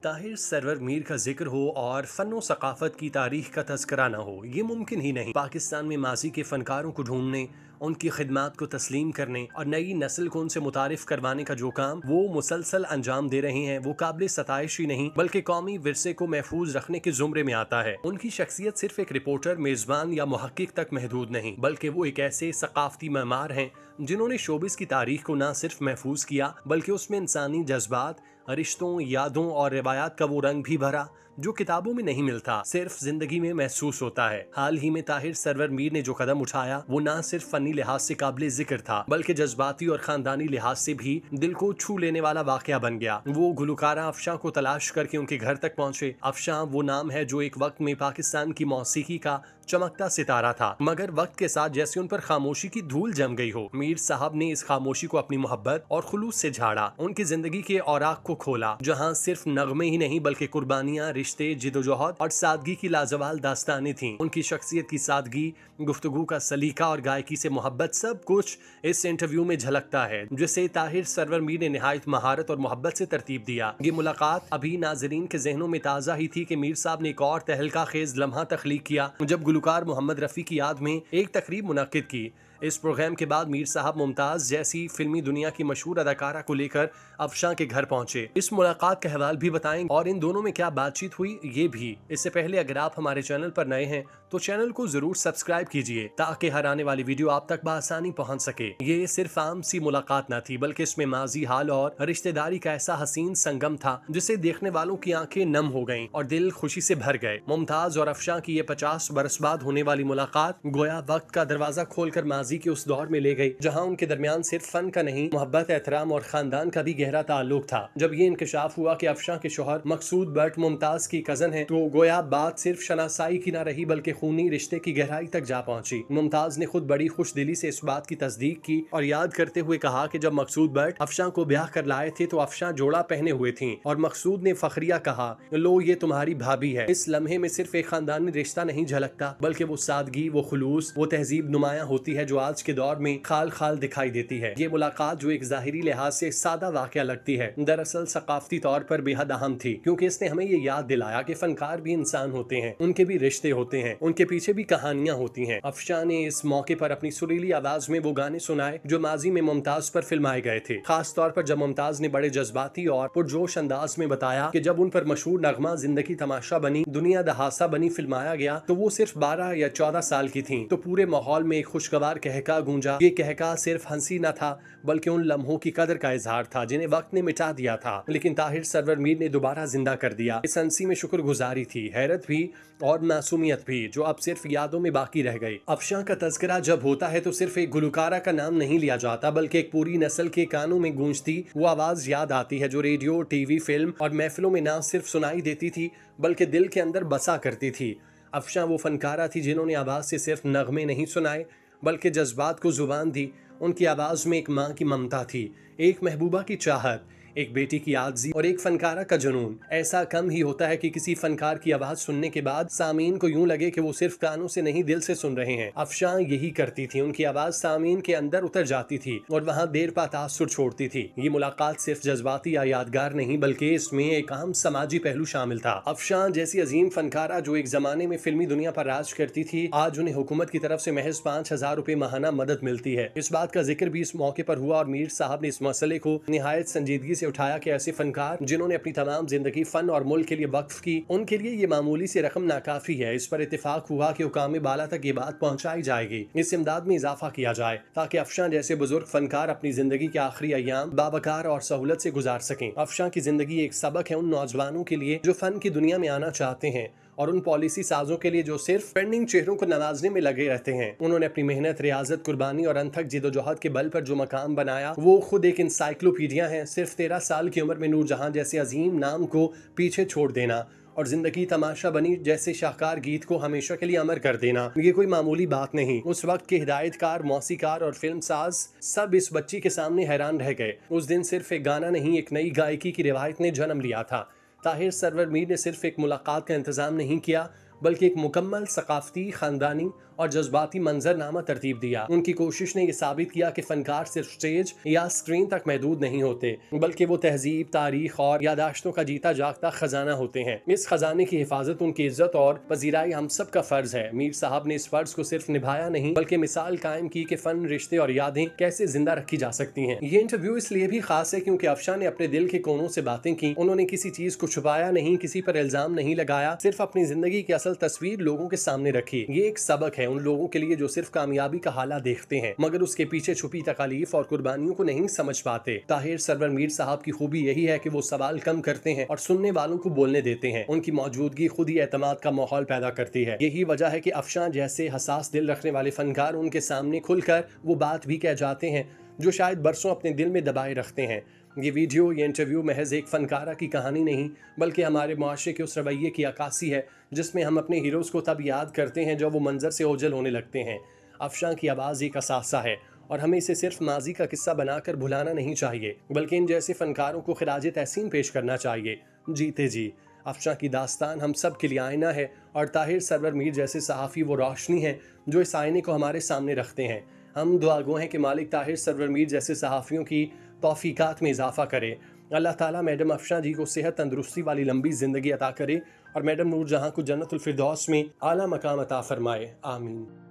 Tahir server Mir का जिक्र हो और फनो सकाफत की तारीख का तस्करा न हो, ये मुमकिन ही नहीं। पाकिस्तान में माजी के फनकारों को ढूंढने, उनकी खिदमात को तस्लीम करने और नई नस्ल को उनसे मुतारिफ करवाने का जो काम वो मुसलसल अंजाम दे रहे हैं, वो काबिल सताइश ही नहीं बल्कि कौमी विरसे को महफूज रखने के जुमरे में आता है। उनकी शख्सियत सिर्फ एक रिपोर्टर, मेजबान या मुहक्किक तक महदूद नहीं, बल्कि वो एक ऐसे सकाफती मेमार हैं जिन्होंने शोबिस की तारीख को न सिर्फ महफूज किया बल्कि उसमें इंसानी जज्बात, रिश्तों, यादों और रिवायात का वो रंग भी भरा जो किताबों में नहीं मिलता, सिर्फ जिंदगी में महसूस होता है। हाल ही में ताहिर सरवर मीर ने जो कदम उठाया वो न सिर्फ फनी लिहाज से काबिल जिक्र था बल्कि जज्बाती और खानदानी लिहाज से भी दिल को छू लेने वाला वाकया बन गया। वो गुलकारा अफशां को तलाश करके उनके घर तक पहुंचे। अफशां वो नाम है जो एक वक्त में पाकिस्तान की मौसीकी का चमकता सितारा था, मगर वक्त के साथ जैसे उन पर खामोशी की धूल जम गई हो। मीर साहब ने इस खामोशी को अपनी मोहब्बत और खुलूस से झाड़ा, उनकी जिंदगी के औराक को खोला जहां सिर्फ नगमे ही नहीं बल्कि कुर्बानियां, रिश्ते, जिदोजहद और सादगी की लाजवाल दास्तानें थीं। उनकी शख्सियत की सादगी, गुफ्तगू का सलीका और गायकी से मोहब्बत, सब कुछ इस इंटरव्यू में झलकता है जिसे ताहिर सरवर मीर ने निहायत महारत और मोहब्बत से तरतीब दिया। ये मुलाकात अभी नाजरीन के जहनों में ताज़ा ही थी कि मीर साहब ने एक और तहलका खेज लम्हा तख्लीक किया जब गुलकार मोहम्मद रफ़ी की याद में एक तकरीब मुनक्किद की। इस प्रोग्राम के बाद मीर साहब मुमताज जैसी फिल्मी दुनिया की मशहूर अदाकारा को लेकर अफशां के घर पहुंचे। इस मुलाकात का हवाल भी बताएंगे और इन दोनों में क्या बातचीत हुई ये भी। इससे पहले अगर आप हमारे चैनल पर नए हैं तो चैनल को जरूर सब्सक्राइब कीजिए ताकि हर आने वाली वीडियो आप तक बआसानी पहुंच सके। ये सिर्फ आम सी मुलाकात न थी बल्कि इसमें माजी, हाल और रिश्तेदारी का ऐसा हसीन संगम था जिसे देखने वालों की आंखें नम हो गईं और दिल खुशी से भर गए। मुमताज और अफशां की ये 50 बरस बाद होने वाली मुलाकात गोया वक्त का दरवाजा खोलकर माजी के उस दौर में ले गई जहां उनके दरमियान सिर्फ फन का नहीं, मोहब्बत, एहतराम और खानदान का भी गहरा ताल्लुक था। जब ये इंकशाफ हुआ कि अफशां के शोहर मकसूद बट मुमताज की कजन है तो गोया बात सिर्फ शनासाई की न रही बल्कि खूनी रिश्ते की गहराई तक जा पहुंची। मुमताज ने खुद बड़ी खुश दिली से इस बात की तस्दीक की और याद करते हुए कहा कि जब मकसूद बट अफशां को ब्याह कर लाए थे तो अफशां जोड़ा पहने हुए थी और मकसूद ने फखरिया कहा, लो ये तुम्हारी भाभी है। इस लम्हे में सिर्फ एक खानदानी रिश्ता नहीं झलकता बल्कि वो सादगी, वो खुलूस, वो तहजीब नुमाया होती है जो आज के दौर में खाल खाल दिखाई देती है। ये मुलाकात जो एक जाहिरी लिहाज से सादा वाकया लगती है दरअसल सकाफती तौर पर बेहद अहम थी, क्योंकि इसने हमें ये याद दिलाया कि फनकार भी इंसान होते हैं, उनके भी रिश्ते होते हैं, उनके पीछे भी कहानियां होती हैं। अफशां ने इस मौके पर अपनी सुरीली आवाज में वो गाने सुनाए जो माजी में मुमताज पर फिल्माए गए थे, खास तौर पर जब मुमताज ने बड़े जज्बाती और पुरजोश अंदाज में बताया कि जब उन पर मशहूर नगमा जिंदगी तमाशा बनी, दुनिया दहासा बनी फिल्माया गया तो वो सिर्फ 12 या 14 साल की थी। तो पूरे माहौल में एक खुशगवार कहका गूंजा। ये कहका सिर्फ हंसी न था बल्कि उन लम्हों की कदर का इजहार था जिन्हें वक्त ने मिटा दिया था लेकिन ताहिर सरवर मीर ने दोबारा जिंदा कर दिया। इस हंसी में शुक्रगुजारी थी, हैरत भी और मासूमियत भी जो अब सिर्फ यादों में बाकी रह गई। अफशां का तज़किरा जब होता है तो सिर्फ एक गुलकारा का नाम नहीं लिया जाता बल्कि एक पूरी नस्ल के कानों में गूंजती वो आवाज याद आती है जो रेडियो, टीवी, फिल्म और महफिलों में न सिर्फ सुनाई देती थी बल्कि दिल के अंदर बसा करती थी। अफशां वो फनकारा थी जिन्होंने आवाज से सिर्फ नगमे नहीं सुनाए बल्कि जज्बात को जुबान दी। उनकी आवाज में एक माँ की ममता थी, एक महबूबा की चाहत, एक बेटी की आर्ज़ी और एक फनकारा का जुनून। ऐसा कम ही होता है कि किसी फनकार की आवाज सुनने के बाद सामीन को यूं लगे कि वो सिर्फ कानों से नहीं दिल से सुन रहे हैं। अफशां यही करती थी, उनकी आवाज सामीन के अंदर उतर जाती थी और वहां देर पा तासुर छोड़ती थी। ये मुलाकात सिर्फ जज्बाती या यादगार नहीं बल्कि इसमें एक अहम समाजी पहलू शामिल था। अफशां जैसी अजीम फनकारा जो एक जमाने में फिल्मी दुनिया पर राज करती थी, आज उन्हें हुकूमत की तरफ से महज 5,000 रुपए माहाना मदद मिलती है। इस बात का जिक्र भी इस मौके पर हुआ और मीर साहब ने इस मसले को निहायत संजीदगी से उठाया कि ऐसे फनकार जिन्होंने अपनी तमाम जिंदगी फन और मुल्क के लिए वक्फ की, उनके लिए ये मामूली सी रकम नाकाफी है। इस पर इत्तेफाक हुआ कि हुकाम बाला तक ये बात पहुंचाई जाएगी, इस इमदाद में इजाफा किया जाए ताकि अफशां जैसे बुजुर्ग फनकार अपनी जिंदगी के आखिरी अय्याम बावकार और सहूलत से गुजार सकें। अफशां की जिंदगी एक सबक है उन नौजवानों के लिए जो फन की दुनिया में आना चाहते हैं और उन पॉलिसी साजों के लिए जो सिर्फ पेंडिंग चेहरों को नवाजने में लगे रहते हैं। उन्होंने अपनी मेहनत, रियाजत, कुर्बानी और अनथक जिदोजहद के बल पर जो मकाम बनाया वो खुद एक इंसाइक्लोपीडिया है। सिर्फ 13 साल की उम्र में नूरजहां जैसे अजीम नाम को पीछे छोड़ देना और जिंदगी तमाशा बनी जैसे शाहकार गीत को हमेशा के लिए अमर कर देना, ये कोई मामूली बात नहीं। उस वक्त के हिदायतकार, मौसीकार और फिल्म साज सब इस बच्ची के सामने हैरान रह गए। उस दिन सिर्फ एक गाना नहीं, एक नई गायकी की रिवायत ने जन्म लिया था। ताहिर सरवर मीर ने सिर्फ एक मुलाकात का इंतज़ाम नहीं किया बल्कि एक मुकम्मल सकाफती, खानदानी और जज्बाती मंजरनामा तरतीब दिया। उनकी कोशिश ने यह साबित किया कि फनकार सिर्फ स्टेज या स्क्रीन तक महदूद नहीं होते, बल्कि वो तहजीब, तारीख और यादाश्तों का जीता जागता खजाना होते हैं। इस खजाने की हिफाजत उनकी इज्जत और पजीराई हम सब का फर्ज है। मीर साहब ने इस फर्ज को सिर्फ निभाया नहीं, बल्कि मिसाल कायम की कि फन, रिश्ते और यादें कैसे जिंदा रखी जा सकती हैं। ये इंटरव्यू इसलिए भी खास है क्योंकि अफशां ने अपने दिल के कोनों से बातें की। उन्होंने किसी चीज को छुपाया नहीं, किसी पर इल्जाम नहीं लगाया, सिर्फ अपनी जिंदगी की असल तस्वीर लोगों के सामने रखी। ये एक सबक है उन लोगों के लिए जो सिर्फ कामयाबी का हाला देखते हैं मगर उसके पीछे छुपी तकालीफ और कुर्बानियों को नहीं समझ पाते। ताहिर सरवर मीर साहब की खूबी यही है कि वो सवाल कम करते हैं और सुनने वालों को बोलने देते हैं। उनकी मौजूदगी खुद ही एतमाद का माहौल पैदा करती है। यही वजह है कि अफशां जैसे हसास दिल रखने वाले फनकार उनके सामने खुलकर वो बात भी कह जाते हैं जो शायद बरसों अपने दिल में दबाए रखते हैं। ये वीडियो, ये इंटरव्यू महज एक फनकारा की कहानी नहीं, बल्कि हमारे मुआशरे के उस रवैये की अक्कासी है जिसमें हम अपने हीरोज़ को तब याद करते हैं जब वो मंजर से ओझल होने लगते हैं। अफशां की आवाज़ एक असासा है और हमें इसे सिर्फ माजी का किस्सा बनाकर भुलाना नहीं चाहिए, बल्कि इन जैसे फनकारों को खिराज तहसीन पेश करना चाहिए। जीते जी अफशां की दास्तान हम सब के लिए आईना है और ताहिर सरवर मीर जैसे सहाफ़ी वो रोशनी है जो इस आईने को हमारे सामने रखते हैं। हम दुआगो हैं कि मालिक ताहिर सरवर मीर जैसे सहाफ़ियों की तौफ़ीक़ात में इजाफ़ा करे। अल्लाह ताला मैडम अफशां जी को सेहत तंदुरुस्ती वाली लंबी ज़िंदगी अता करे और मैडम नूर जहाँ को जन्नतुल फिरदौस में आला मकाम अता फरमाए। आमीन।